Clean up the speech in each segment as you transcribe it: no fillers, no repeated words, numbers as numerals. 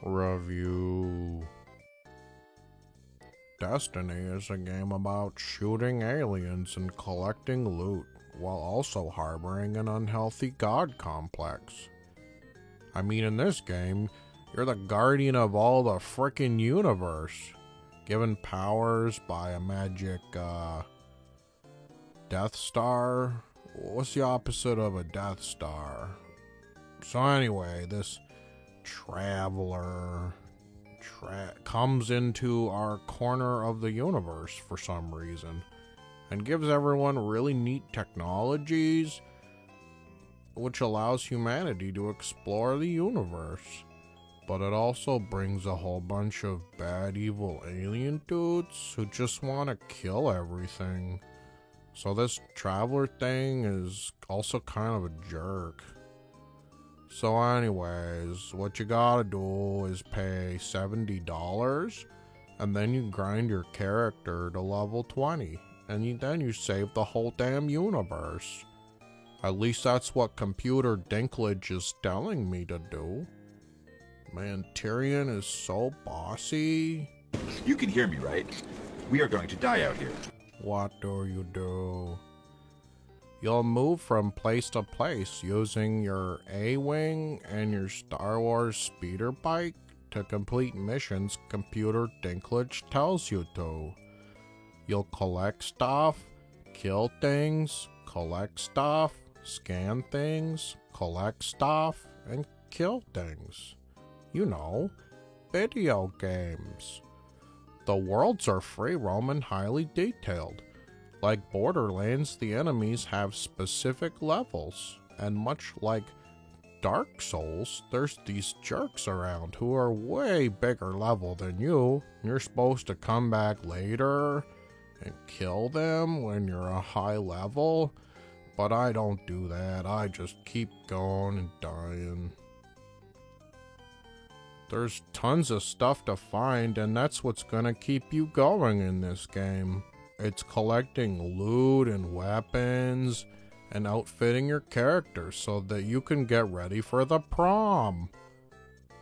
Review. Destiny is a game about shooting aliens and collecting loot, while also harboring an unhealthy god complex. I mean, in this game, you're the guardian of all the frickin' universe, given powers by a magic, Death Star? What's the opposite of a Death Star? So anyway, this traveler comes into our corner of the universe for some reason and gives everyone really neat technologies which allows humanity to explore the universe. But it also brings a whole bunch of bad evil alien dudes who just want to kill everything. So this traveler thing is also kind of a jerk. So anyways, what you gotta do is pay $70 and then you grind your character to level 20 and then you save the whole damn universe. At least that's what Computer Dinklage is telling me to do. Man, Tyrion is so bossy. You can hear me, right? We are going to die out here. What do you do? You'll move from place to place using your A-Wing and your Star Wars speeder bike to complete missions Computer Dinklage tells you to. You'll collect stuff, kill things, collect stuff, scan things, collect stuff, and kill things. You know, video games. The worlds are free roam and highly detailed. Like Borderlands, the enemies have specific levels, and much like Dark Souls, there's these jerks around who are way bigger level than you. You're supposed to come back later and kill them when you're a high level, but I don't do that. I just keep going and dying. There's tons of stuff to find, and that's what's gonna keep you going in this game. It's collecting loot and weapons and outfitting your character so that you can get ready for the prom.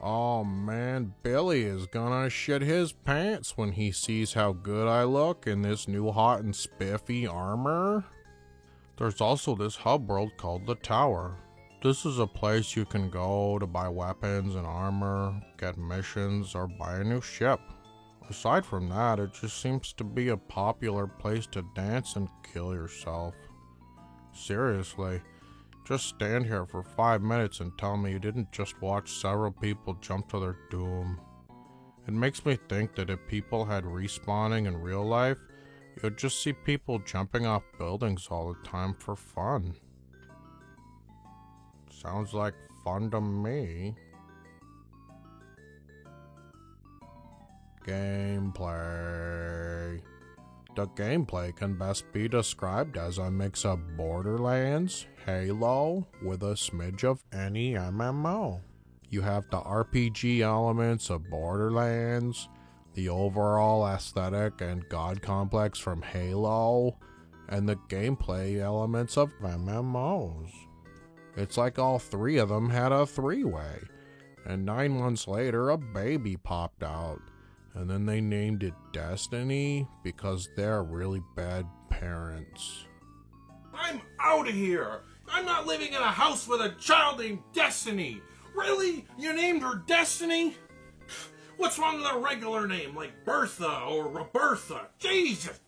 Oh man, Billy is gonna shit his pants when he sees how good I look in this new hot and spiffy armor. There's also this hub world called the Tower. This is a place you can go to buy weapons and armor, get missions, or buy a new ship. Aside from that, it just seems to be a popular place to dance and kill yourself. Seriously, just stand here for 5 minutes and tell me you didn't just watch several people jump to their doom. It makes me think that if people had respawning in real life, you'd just see people jumping off buildings all the time for fun. Sounds like fun to me. Gameplay. The gameplay can best be described as a mix of Borderlands, Halo, with a smidge of any MMO. You have the RPG elements of Borderlands, the overall aesthetic and god complex from Halo, and the gameplay elements of MMOs. It's like all three of them had a three-way, and 9 months later a baby popped out. And then they named it Destiny because they're really bad parents. I'm out of here! I'm not living in a house with a child named Destiny! Really? You named her Destiny? What's wrong with a regular name like Bertha or Roberta? Jesus!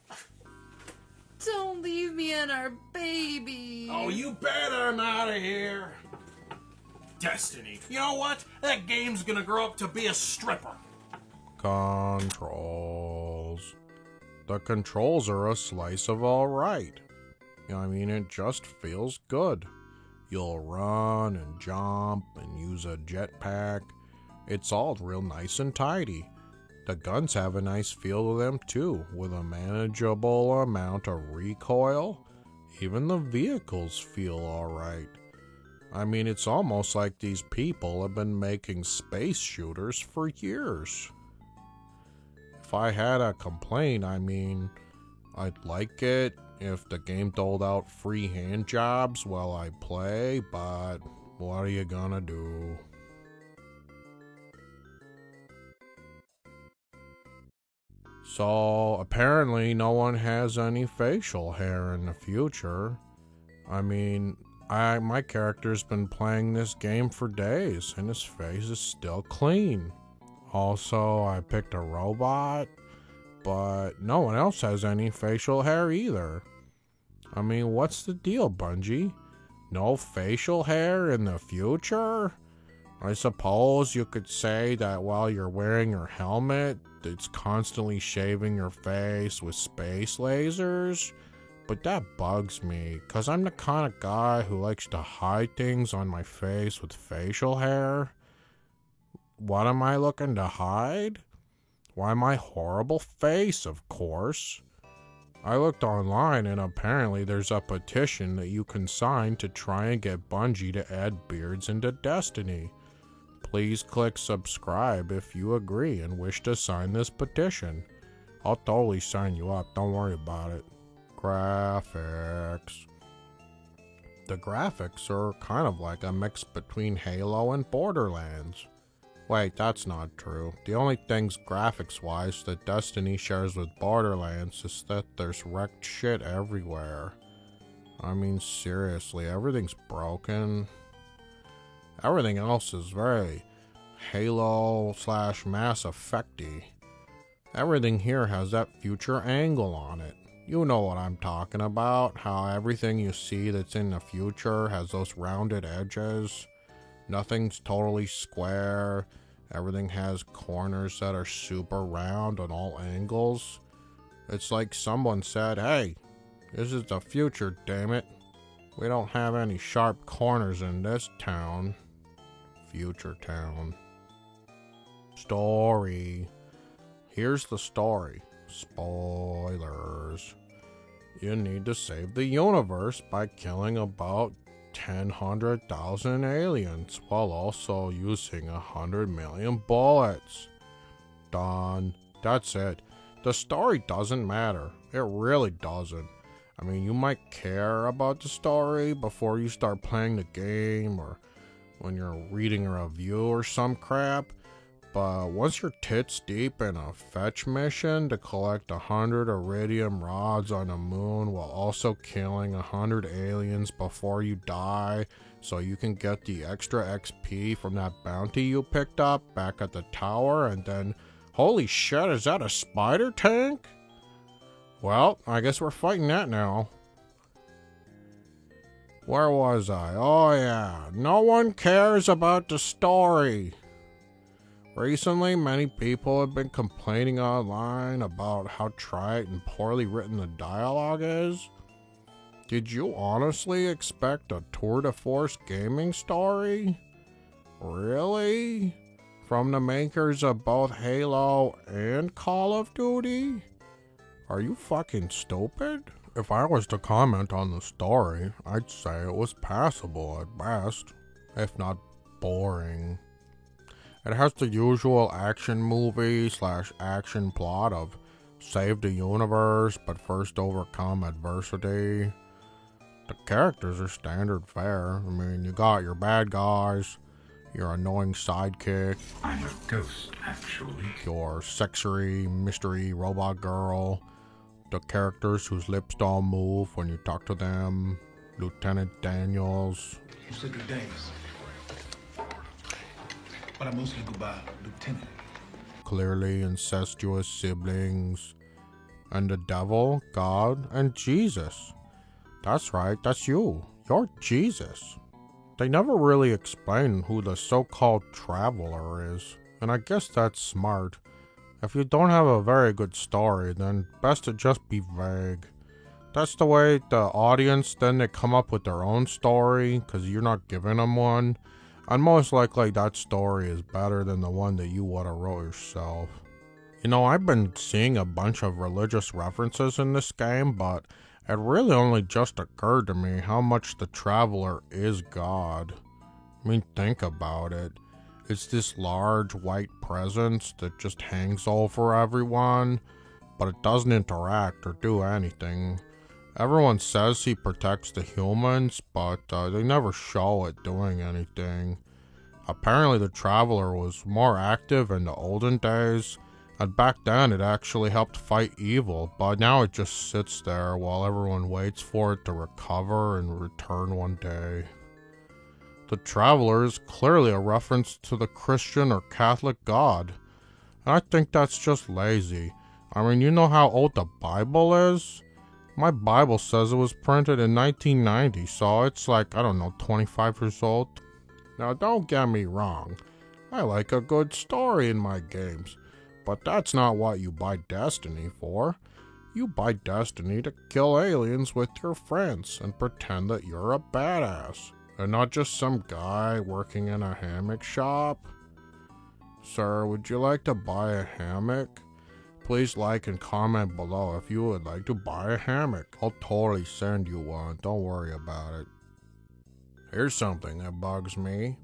Don't leave me and our baby! Oh, you bet I'm out of here! Destiny. You know what? That game's gonna grow up to be a stripper. Controls. The controls are a slice of alright. I mean, it just feels good. You'll run and jump and use a jetpack. It's all real nice and tidy. The guns have a nice feel to them too, with a manageable amount of recoil. Even the vehicles feel alright. I mean, it's almost like these people have been making space shooters for years. If I had a complaint, I mean, I'd like it if the game doled out free hand jobs while I play, but what are you gonna do? So, apparently no one has any facial hair in the future. I mean, my character's been playing this game for days, and his face is still clean. Also, I picked a robot, but no one else has any facial hair either. I mean, what's the deal, Bungie? No facial hair in the future? I suppose you could say that while you're wearing your helmet, it's constantly shaving your face with space lasers. But that bugs me, cause I'm the kind of guy who likes to hide things on my face with facial hair. What am I looking to hide? Why, my horrible face, of course. I looked online and apparently there's a petition that you can sign to try and get Bungie to add beards into Destiny. Please click subscribe if you agree and wish to sign this petition. I'll totally sign you up, don't worry about it. Graphics. The graphics are kind of like a mix between Halo and Borderlands. Wait, that's not true. The only things graphics-wise that Destiny shares with Borderlands is that there's wrecked shit everywhere. I mean, seriously, everything's broken. Everything else is very Halo/Mass Effect-y. Everything here has that future angle on it. You know what I'm talking about, how everything you see that's in the future has those rounded edges. Nothing's totally square. Everything has corners that are super round on all angles. It's like someone said, hey, this is the future, damn it. We don't have any sharp corners in this town. Future town. Story. Here's the story. Spoilers. You need to save the universe by killing about 100,000 aliens while also using 100 million bullets. Done. That's it. The story doesn't matter. It really doesn't. I mean, you might care about the story before you start playing the game or when you're reading a review or some crap, but once you're tits deep in a fetch mission to collect 100 iridium rods on the moon while also killing 100 aliens before you die so you can get the extra XP from that bounty you picked up back at the tower, and then, holy shit, is that a spider tank? Well, I guess we're fighting that now. Where was I? Oh yeah, no one cares about the story. Recently, many people have been complaining online about how trite and poorly written the dialogue is. Did you honestly expect a tour de force gaming story? Really? From the makers of both Halo and Call of Duty? Are you fucking stupid? If I was to comment on the story, I'd say it was passable at best, if not boring. It has the usual action movie/action plot of save the universe but first overcome adversity. The characters are standard fare. I mean, you got your bad guys, your annoying sidekick, I'm a ghost, actually. your sexy mystery robot girl, the characters whose lips don't move when you talk to them, Lieutenant Daniels. You said good days, but I mostly go by Lieutenant. Clearly incestuous siblings, and the devil, God, and Jesus. That's right, that's you. You're Jesus. They never really explain who the so-called traveler is, and I guess that's smart. If you don't have a very good story, then best to just be vague. That's the way the audience, then they come up with their own story, because you're not giving them one. And most likely that story is better than the one that you would have wrote yourself. You know, I've been seeing a bunch of religious references in this game, but it really only just occurred to me how much the Traveler is God. I mean, think about it. It's this large white presence that just hangs over everyone, but it doesn't interact or do anything. Everyone says he protects the humans, but they never show it doing anything. Apparently the Traveler was more active in the olden days, And back then it actually helped fight evil, but now it just sits there while everyone waits for it to recover and return one day. The Traveler is clearly a reference to the Christian or Catholic God, and I think that's just lazy. I mean, you know how old the Bible is? My Bible says it was printed in 1990, so it's like, 25 years old. Now, don't get me wrong. I like a good story in my games, but that's not what you buy Destiny for. You buy Destiny to kill aliens with your friends and pretend that you're a badass, and not just some guy working in a hammock shop. Sir, would you like to buy a hammock? Please like and comment below if you would like to buy a hammock. I'll totally send you one, don't worry about it. Here's something that bugs me.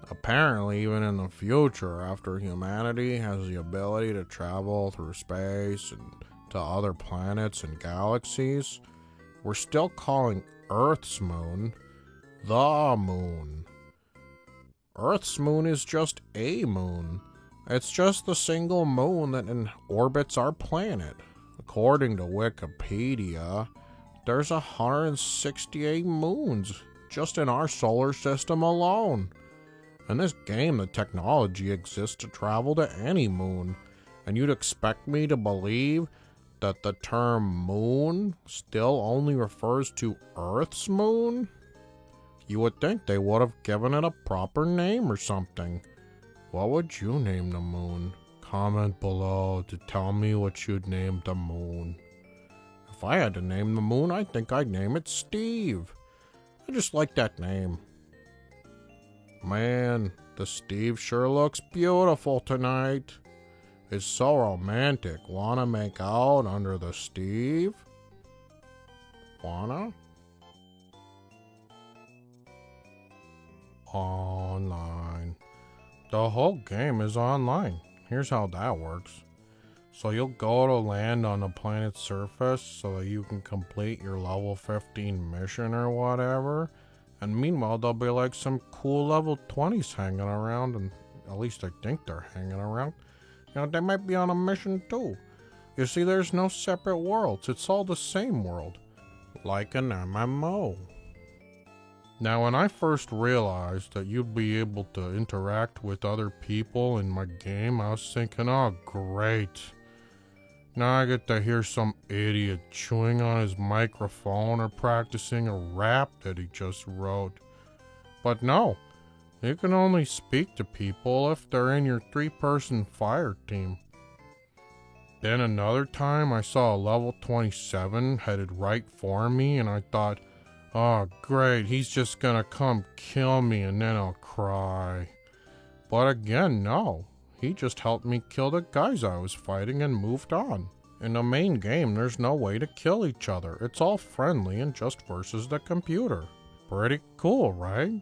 Apparently, even in the future, after humanity has the ability to travel through space and to other planets and galaxies, we're still calling Earth's moon the moon. Earth's moon is just a moon. It's just the single moon that orbits our planet. According to Wikipedia, there's 168 moons just in our solar system alone. In this game, the technology exists to travel to any moon, and you'd expect me to believe that the term moon still only refers to Earth's moon? You would think they would have given it a proper name or something. What would you name the moon? Comment below to tell me what you'd name the moon. If I had to name the moon, I think I'd name it Steve. I just like that name. Man, the Steve sure looks beautiful tonight. It's so romantic. Wanna make out under the Steve? Wanna? Online. The whole game is online. Here's how that works. So you'll go to land on the planet's surface so that you can complete your level 15 mission or whatever. And meanwhile, there'll be like some cool level 20s hanging around, and at least I think they're hanging around. You know, they might be on a mission too. You see, there's no separate worlds. It's all the same world. Like an MMO. Now, when I first realized that you'd be able to interact with other people in my game, I was thinking, oh, great. Now I get to hear some idiot chewing on his microphone or practicing a rap that he just wrote. But no, you can only speak to people if they're in your 3-person fire team. Then another time I saw a level 27 headed right for me, and I thought, oh great, he's just gonna come kill me and then I'll cry. But again, no. He just helped me kill the guys I was fighting and moved on. In the main game, there's no way to kill each other. It's all friendly and just versus the computer. Pretty cool, right?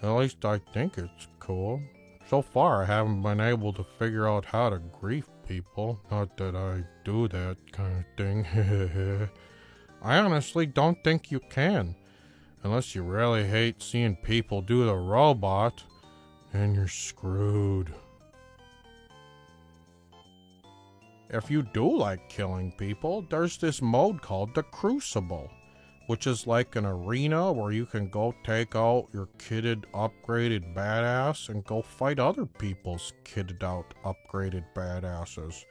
At least I think it's cool. So far, I haven't been able to figure out how to grief people. Not that I do that kind of thing. I honestly don't think you can. Unless you really hate seeing people do the robot, then you're screwed. If you do like killing people, there's this mode called the Crucible, which is like an arena where you can go take out your kitted, upgraded badass and go fight other people's kitted out, upgraded badasses.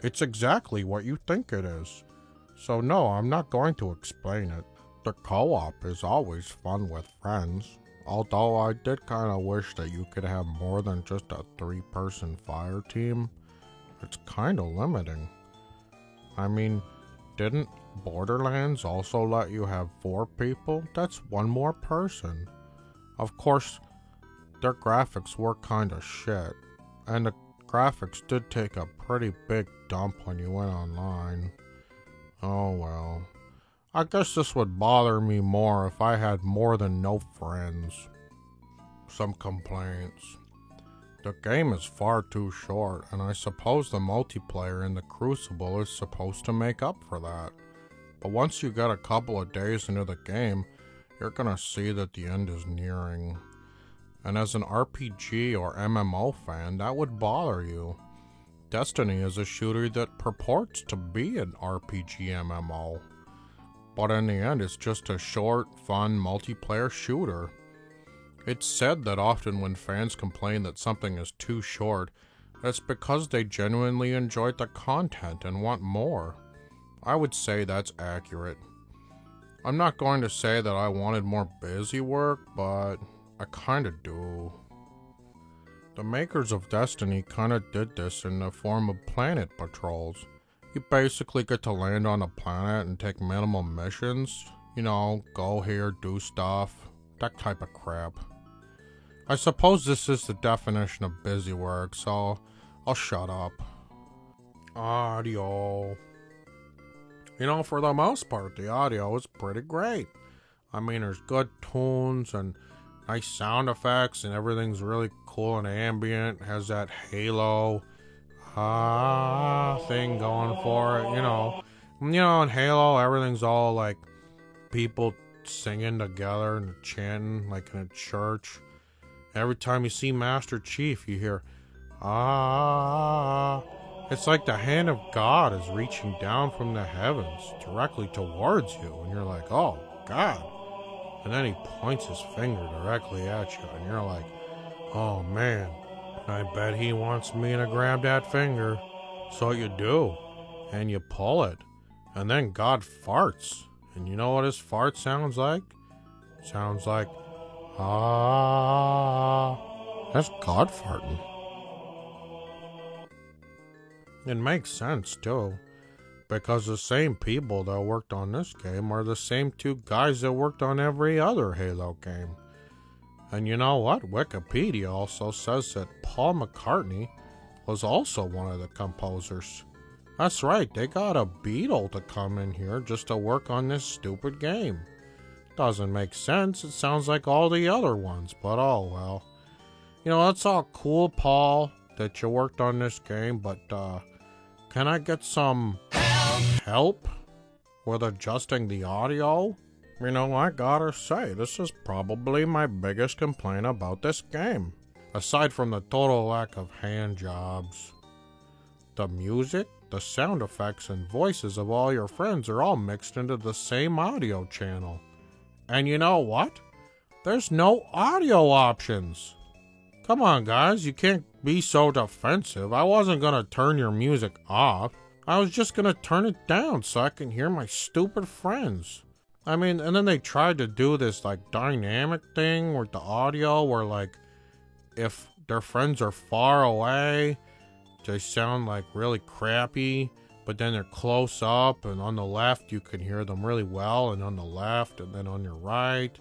It's exactly what you think it is. So no, I'm not going to explain it. The co-op is always fun with friends, although I did kind of wish that you could have more than just a 3-person fire team. It's kind of limiting. I mean, didn't Borderlands also let you have 4 people? That's 1 more person. Of course, their graphics were kind of shit, and the graphics did take a pretty big dump when you went online. Oh well. I guess this would bother me more if I had more than no friends. Some complaints. The game is far too short, and I suppose the multiplayer in the Crucible is supposed to make up for that. But once you get a couple of days into the game, you're gonna see that the end is nearing. And as an RPG or MMO fan, that would bother you. Destiny is a shooter that purports to be an RPG MMO, but in the end it's just a short, fun multiplayer shooter. It's said that often when fans complain that something is too short, it's because they genuinely enjoyed the content and want more. I would say that's accurate. I'm not going to say that I wanted more busy work, but I kinda do. The makers of Destiny kinda did this in the form of planet patrols. You basically get to land on a planet and take minimum missions. You know, go here, do stuff, that type of crap. I suppose this is the definition of busy work, so I'll shut up. Audio. You know, for the most part, the audio is pretty great. I mean, there's good tunes and nice sound effects, and everything's really cool and ambient. It has that Halo thing going for it, you know. In Halo, everything's all like people singing together and chanting like in a church. Every time you see Master Chief, you hear, It's like the hand of God is reaching down from the heavens directly towards you, and you're like, oh, God. And then he points his finger directly at you, and you're like, oh, man, I bet he wants me to grab that finger. So you do, and you pull it, and then God farts. And you know what his fart sounds like? It sounds like, That's God farting. It makes sense, too, because the same people that worked on this game are the same two guys that worked on every other Halo game. And you know what? Wikipedia also says that Paul McCartney was also one of the composers. That's right, they got a Beatle to come in here just to work on this stupid game. Doesn't make sense, it sounds like all the other ones, but oh well. You know, that's all cool, Paul, that you worked on this game, but can I get some help with adjusting the audio? You know, I gotta say, this is probably my biggest complaint about this game. Aside from the total lack of hand jobs. The music, the sound effects, and voices of all your friends are all mixed into the same audio channel. And you know what? There's no audio options. Come on, guys, you can't be so defensive. I wasn't gonna turn your music off. I was just gonna turn it down so I can hear my stupid friends. I mean, and then they tried to do this, like, dynamic thing with the audio where, like, if their friends are far away, they sound, like, really crappy, but then they're close up, and on the left you can hear them really well, and on the left, and then on your right.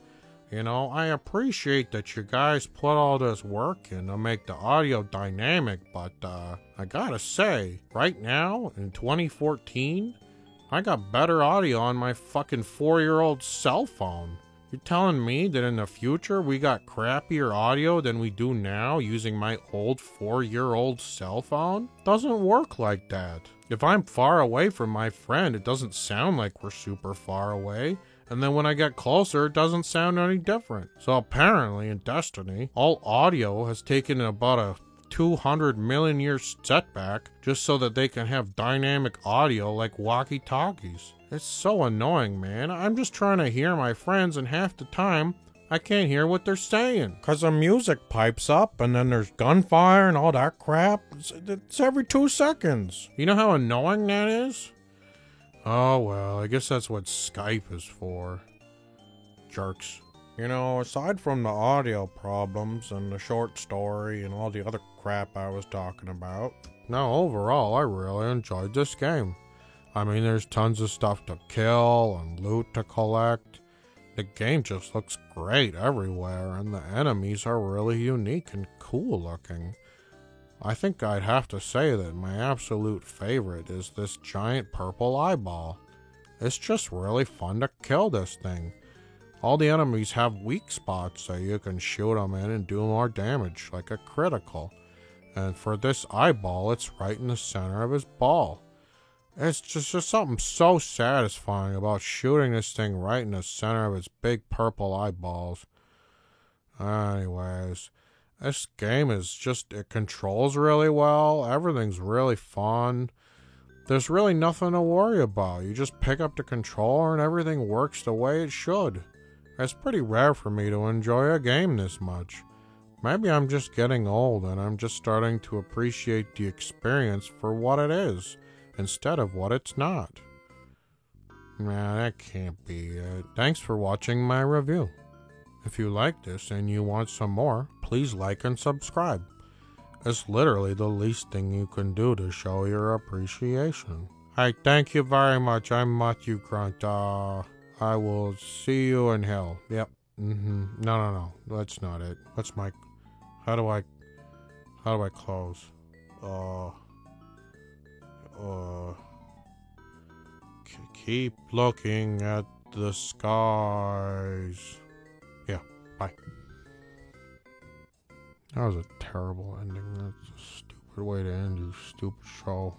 You know, I appreciate that you guys put all this work in to make the audio dynamic, but I gotta say, right now, in 2014, I got better audio on my fucking 4-year-old cell phone. You're telling me that in the future we got crappier audio than we do now using my old 4-year-old cell phone? Doesn't work like that. If I'm far away from my friend, it doesn't sound like we're super far away. And then when I get closer, it doesn't sound any different. So apparently in Destiny, all audio has taken about a 200 million year setback just so that they can have dynamic audio like walkie-talkies. It's so annoying, man. I'm just trying to hear my friends, and half the time I can't hear what they're saying because the music pipes up and then there's gunfire and all that crap. It's every 2 seconds. You know how annoying that is? Oh well, I guess that's what Skype is for. Jerks. You know, aside from the audio problems and the short story and all the other crap I was talking about, now overall I really enjoyed this game. I mean, there's tons of stuff to kill and loot to collect. The game just looks great everywhere, and the enemies are really unique and cool looking. I think I'd have to say that my absolute favorite is this giant purple eyeball. It's just really fun to kill this thing. All the enemies have weak spots so you can shoot them in and do more damage, like a critical. And for this eyeball, it's right in the center of his ball. It's just something so satisfying about shooting this thing right in the center of its big purple eyeballs. Anyways, This game is just, it controls really well. Everything's really fun. There's really nothing to worry about. You just pick up the controller and everything works the way it should. It's pretty rare for me to enjoy a game this much. Maybe I'm just getting old and I'm just starting to appreciate the experience for what it is, instead of what it's not. Nah, that can't be it. Thanks for watching my review. If you like this and you want some more, please like and subscribe. It's literally the least thing you can do to show your appreciation. Hey, thank you very much. I'm Matthew Grunt. I will see you in hell. Yep. No. That's not it. What's my... How do I close? Keep looking at the skies. Yeah, bye. That was a terrible ending. That's a stupid way to end your stupid show.